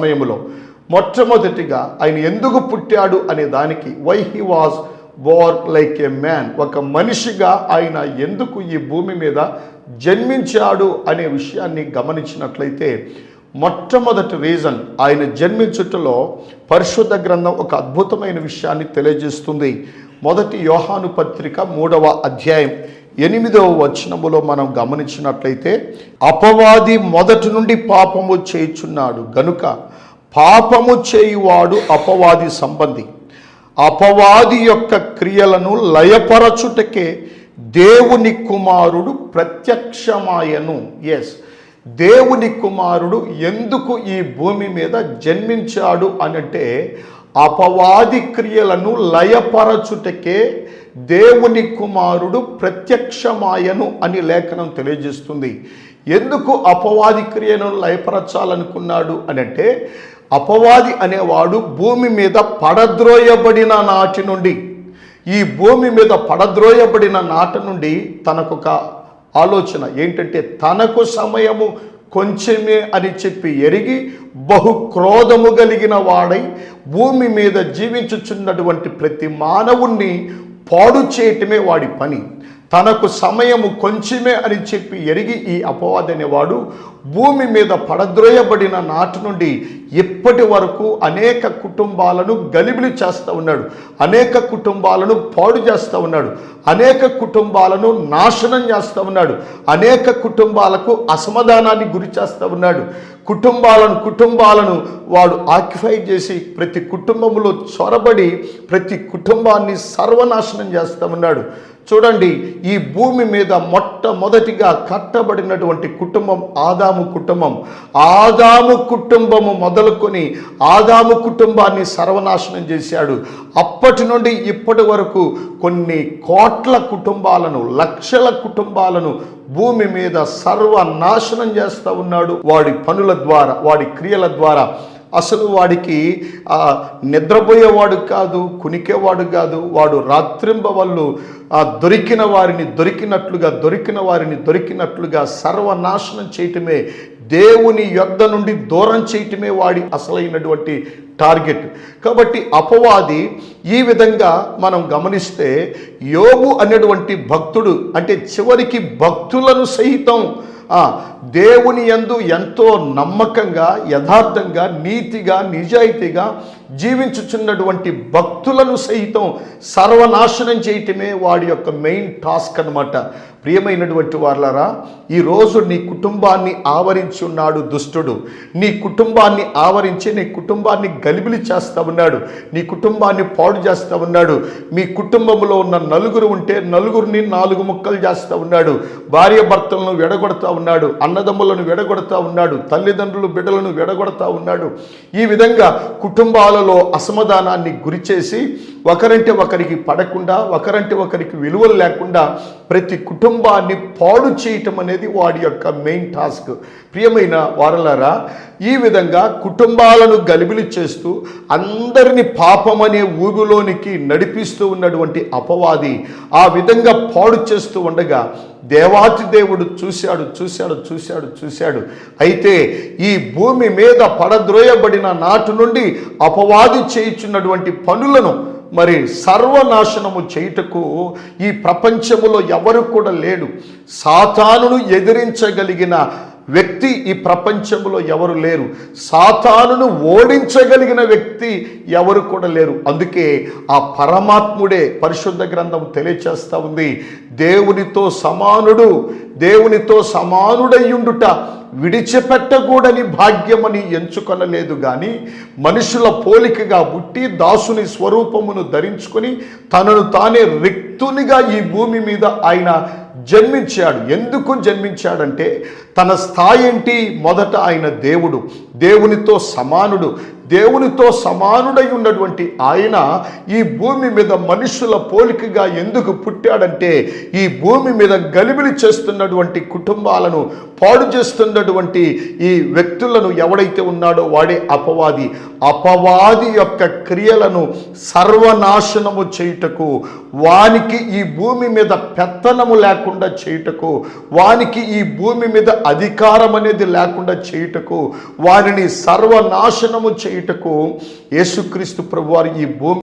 సమయంలో మొట్టమొదటిగా ఆయన ఎందుకు పుట్టాడు అనే దానికి why he was born like a man, ఒక మనిషిగా ఆయన ఎందుకు ఈ భూమి మీద జన్మించాడు అనే విషయాన్ని గమనించినట్లయితే మొట్టమొదటి రీజన్ ఆయన జన్మించుటలో పరిశుద్ధ గ్రంథం ఒక అద్భుతమైన విషయాన్ని తెలియజేస్తుంది. మొదటి యోహాను పత్రిక 3వ అధ్యాయం 8వ వచనములో మనం గమనించినట్లయితే, అపవాది మొదటి నుండి పాపము చేయుచున్నాడు గనుక పాపము చేయువాడు అపవాది సంబంధి, అపవాది యొక్క క్రియలను లయపరచుటకే దేవుని కుమారుడు ప్రత్యక్షమాయను. దేవుని కుమారుడు ఎందుకు ఈ భూమి మీద జన్మించాడు అనంటే అపవాది క్రియలను లయపరచుటకే దేవుని కుమారుడు ప్రత్యక్షమాయను అని లేఖనం తెలియజేస్తుంది. ఎందుకు అపవాది క్రియను లయపరచాలనుకున్నాడు అనంటే అపవాది అనేవాడు భూమి మీద పడద్రోయబడిన నాటి నుండి, ఈ భూమి మీద పడద్రోయబడిన నాటి నుండి తనకొక ఆలోచన ఏంటంటే తనకు సమయము కొంచెమే అని చెప్పి ఎరిగి బహు క్రోధము కలిగిన వాడై భూమి మీద జీవించుచున్నటువంటి ప్రతి మానవుణ్ణి పాడు చేయటమే వాడి పని. తనకు సమయము కొంచెమే అని చెప్పి ఎరిగి ఈ అపవాది అనేవాడు భూమి మీద పడద్రోయబడిన నాటి నుండి ఇప్పటి వరకు అనేక కుటుంబాలను గలిబిలి చేస్తూ ఉన్నాడు, అనేక కుటుంబాలను పాడు చేస్తూ ఉన్నాడు, అనేక కుటుంబాలను నాశనం చేస్తూ ఉన్నాడు, అనేక కుటుంబాలకు అసమాధానాన్ని గురి చేస్తూ ఉన్నాడు. కుటుంబాలను వాడు ఆక్యుపై చేసి ప్రతి కుటుంబంలో చొరబడి ప్రతి కుటుంబాన్ని సర్వనాశనం చేస్తూ ఉన్నాడు. చూడండి, ఈ భూమి మీద మొట్టమొదటిగా కట్టబడినటువంటి కుటుంబం ఆదాము కుటుంబం. ఆదాము కుటుంబము మొదలుకొని ఆదాము కుటుంబాన్ని సర్వనాశనం చేశాడు. అప్పటి నుండి ఇప్పటి వరకు కొన్ని కోట్ల కుటుంబాలను, లక్షల కుటుంబాలను భూమి మీద సర్వనాశనం చేస్తూ ఉన్నాడు వాడి పనుల ద్వారా, వాడి క్రియల ద్వారా. అసలు వాడికి నిద్రపోయేవాడు కాదు, కునికేవాడు కాదు. వాడు రాత్రింబవళ్ళు దొరికిన వారిని దొరికినట్లుగా సర్వనాశనం చేయటమే, దేవుని యొద్ద నుండి దూరం చేయటమే వాడి అసలైనటువంటి టార్గెట్. కాబట్టి అపవాది ఈ విధంగా మనం గమనిస్తే యోబు అనేటువంటి భక్తుడు, అంటే చివరికి భక్తులను సహితం దేవుని యందు ఎంతో నమ్మకంగా, యథార్థంగా, నీతిగా, నిజాయితీగా జీవించుచున్నటువంటి భక్తులను సహితం సర్వనాశనం చేయటమే వాడి యొక్క మెయిన్ టాస్క్ అన్నమాట. ప్రియమైనటువంటి వారలారా, ఈరోజు నీ కుటుంబాన్ని ఆవరించి ఉన్నాడు దుష్టుడు. నీ కుటుంబాన్ని ఆవరించి నీ కుటుంబాన్ని గలిబిలి చేస్తూ ఉన్నాడు, నీ కుటుంబాన్ని పాడు చేస్తూ ఉన్నాడు. మీ కుటుంబంలో ఉన్న నలుగురు ఉంటే నలుగురిని 4 ముక్కలు చేస్తూ ఉన్నాడు. భార్య భర్తలను విడగొడతా ఉన్నాడు, అన్నదమ్ములను విడగొడతా ఉన్నాడు, తల్లిదండ్రులు బిడ్డలను విడగొడతా ఉన్నాడు. ఈ విధంగా కుటుంబాలలో అసమాధానాన్ని గురిచేసి ఒకరంటే ఒకరికి పడకుండా, ఒకరంటే ఒకరికి విలువలు లేకుండా ప్రతి కుటుంబాన్ని పాడు చేయటం అనేది వాడి యొక్క మెయిన్ టాస్క్. ప్రియమైన వారలారా, ఈ విధంగా కుటుంబాలను గలిబిలి చేస్తూ అందరినీ పాపమనే ఊబిలోనికి నడిపిస్తూ ఉన్నటువంటి అపవాది ఆ విధంగా పాడు చేస్తూ ఉండగా దేవాతి దేవుడు చూశాడు. అయితే ఈ భూమి మీద పడద్రోయబడిన నాటి నుండి అపవాది చేయుచున్నటువంటి పనులను మరి సర్వనాశనము చేయుటకు ఈ ప్రపంచములో ఎవరు కూడా లేడు. సాతానును ఎదిరించగలిగిన వ్యక్తి ఈ ప్రపంచంలో ఎవరు లేరు. సాతానును ఓడించగలిగిన వ్యక్తి ఎవరు కూడా లేరు. అందుకే ఆ పరమాత్ముడే పరిశుద్ధ గ్రంథం తెలియచేస్తూ ఉంది, దేవునితో సమానుడయ్యుండుట విడిచిపెట్టకూడని భాగ్యమని ఎంచుకొనలేదు కానీ మనుషుల పోలికగా పుట్టి దాసుని స్వరూపమును ధరించుకొని తనను తానే రిక్తునిగా ఈ భూమి మీద ఆయన జన్మించాడు. ఎందుకు జన్మించాడంటే తన స్థాయి ఏంటి? మొదట ఆయన దేవునితో సమానుడై ఉన్నటువంటి ఆయన ఈ భూమి మీద మనుషుల పోలికగా ఎందుకు పుట్టాడంటే ఈ భూమి మీద గలిబిలి చేస్తున్నటువంటి కుటుంబాలను పాడు చేస్తున్నటువంటి ఈ వ్యక్తులను ఎవడైతే ఉన్నాడో వాడే అపవాది యొక్క క్రియలను సర్వనాశనము చేయుటకు, వానికి ఈ భూమి మీద పెత్తనము లేకుండా చేయుటకు, వానికి ఈ భూమి మీద అధికారం అనేది లేకుండా చేయుటకు, వారిని సర్వనాశనము చేయుటకు యేసుక్రీస్తు ప్రభువారు ఈ భూమి